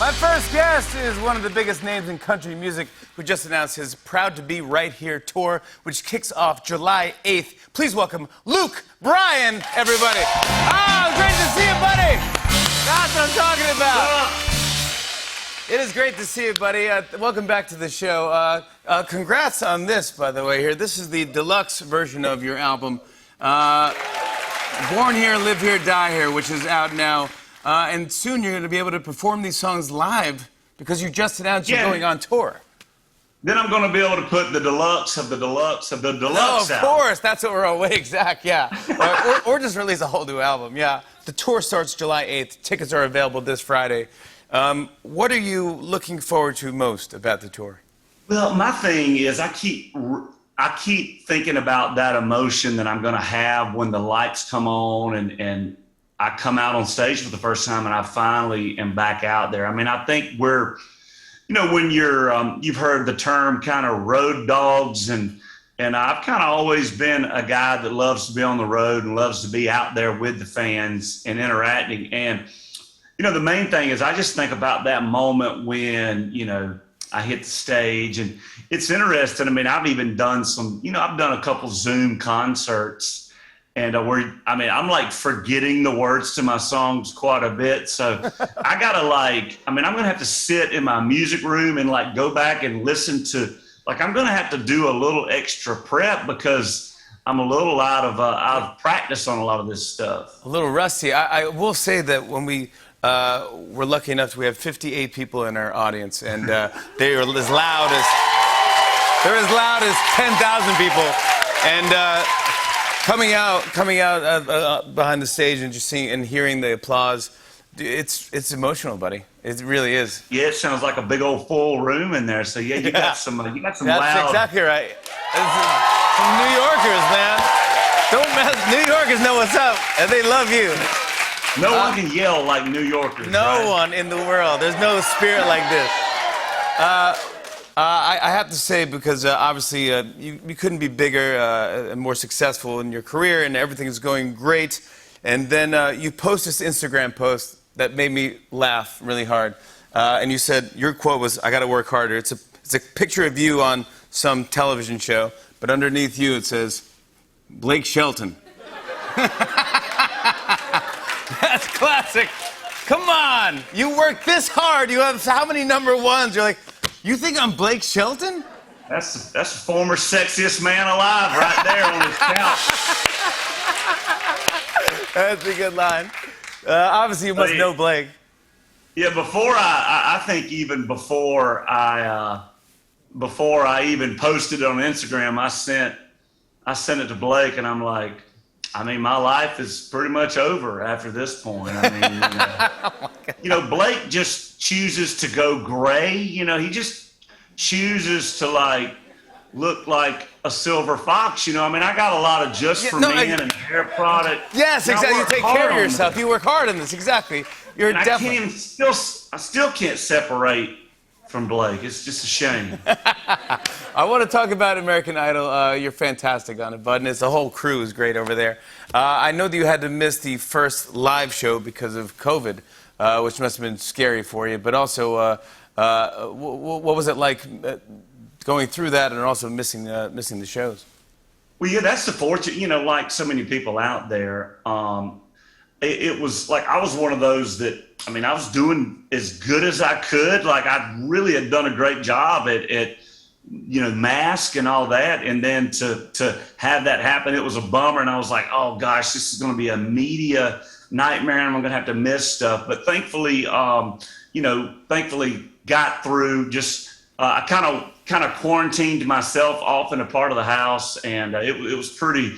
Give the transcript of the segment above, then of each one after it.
My first guest is one of the biggest names in country music who just announced his Proud to Be Right Here tour, which kicks off July 8th. Please welcome Luke Bryan, everybody. Oh, great to see you, buddy. That's what I'm talking about. It is great to see you, buddy. Welcome back to the show. Congrats on this, by the way, here. This is the deluxe version of your album, Born Here, Live Here, Die Here, which is out now. And soon you're going to be able to perform these songs live because you just announced you're going on tour. Then I'm going to be able to put the deluxe of the deluxe of the deluxe out. Of course. That's what we're all waiting. Exact, yeah. or just release a whole new album, yeah. The tour starts July 8th. Tickets are available this Friday. What are you looking forward to most about the tour? Well, my thing is I keep thinking about that emotion that I'm going to have when the lights come on and I come out on stage for the first time and I finally am back out there. I mean, I think we're, when you're, you've heard the term kind of road dogs, and I've kind of always been a guy that loves to be on the road and loves to be out there with the fans and interacting. And, the main thing is I just think about that moment when, I hit the stage, and it's interesting. I mean, I've even done some, I've done a couple Zoom concerts. And I'm like forgetting the words to my songs quite a bit. So I gotta I'm gonna have to sit in my music room and go back and listen to, I'm gonna have to do a little extra prep because I'm a little out of practice on a lot of this stuff. A little rusty. I will say that when we're lucky enough to, we have 58 people in our audience, and they're as loud as 10,000 people. And coming out behind the stage and just seeing and hearing the applause, it's emotional, buddy. It really is. Yeah, it sounds like a big old full room in there. So yeah, you got some loud. That's exactly right. Some New Yorkers, man. New Yorkers know what's up, and they love you. No one can yell like New Yorkers. No one in the world. There's no spirit like this. I have to say, because obviously you couldn't be bigger and more successful in your career, and everything is going great. And then you post this Instagram post that made me laugh really hard. And you said, your quote was, "I got to work harder." It's a picture of you on some television show, but underneath you it says, Blake Shelton. That's classic. Come on. You worked this hard. You have how many number ones? You're like, you think I'm Blake Shelton? That's the former sexiest man alive right there on his couch. That's a good line. Obviously, you must know Blake. Yeah, I think even before I even posted it on Instagram, I sent it to Blake, and I'm like, my life is pretty much over after this point. Blake just chooses to go gray. He just chooses to look like a silver fox. I got a lot of Just For Men and hair product. Yes, exactly. You take care of yourself. You work hard on this. Exactly. You're definitely. I still can't separate from Blake. It's just a shame. I want to talk about American Idol. You're fantastic on it, bud, and the whole crew is great over there. I know that you had to miss the first live show because of COVID, which must have been scary for you, but also, what was it like going through that and also missing the shows? Well, yeah, that's the fortune, like so many people out there. It was I was one of those that, I was doing as good as I could. I really had done a great job at mask and all that. And then to have that happen, it was a bummer. And I was like, oh gosh, this is going to be a media nightmare, and I'm going to have to miss stuff. But thankfully, got through. Just I kind of quarantined myself off in a part of the house, and it was pretty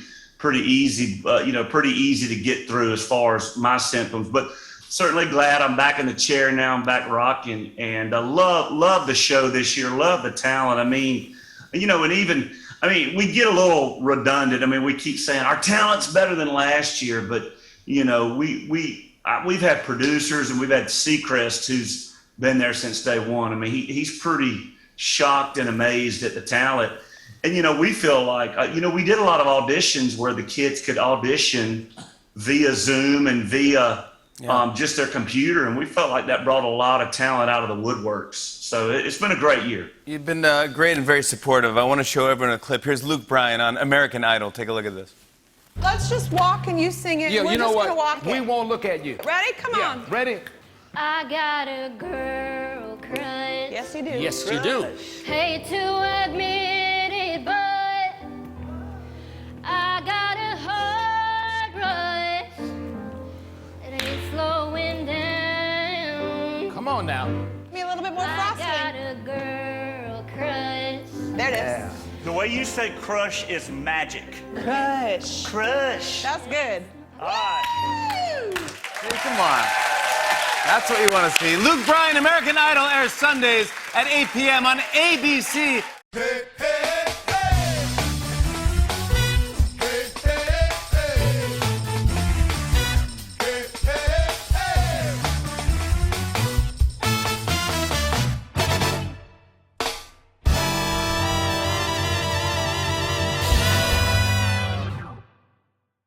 easy, pretty easy to get through as far as my symptoms. But certainly glad I'm back in the chair now. I'm back rocking, and I love the show this year. Love the talent. And even we get a little redundant. We keep saying our talent's better than last year, but we've had producers, and we've had Seacrest, who's been there since day one. He's pretty shocked and amazed at the talent. And, we feel like, we did a lot of auditions where the kids could audition via Zoom and via just their computer, and we felt like that brought a lot of talent out of the woodworks. So it's been a great year. You've been great and very supportive. I want to show everyone a clip. Here's Luke Bryan on American Idol. Take a look at this. Let's just walk and you sing it. Yeah, We're you know just what? gonna walk We it. won't look at you. Ready? Come on. Ready? I got a girl crush. Yes, you do. Yes, you do. Hate to admit it, but I got a hard rush. It ain't slowing down. Come on now. Give me a little bit more I got frosting. a girl crush. There it is. The way you say crush is magic. Crush. Crush. That's good. All right. Woo! Hey, come on. That's what you want to see. Luke Bryan, American Idol airs Sundays at 8 p.m. on ABC.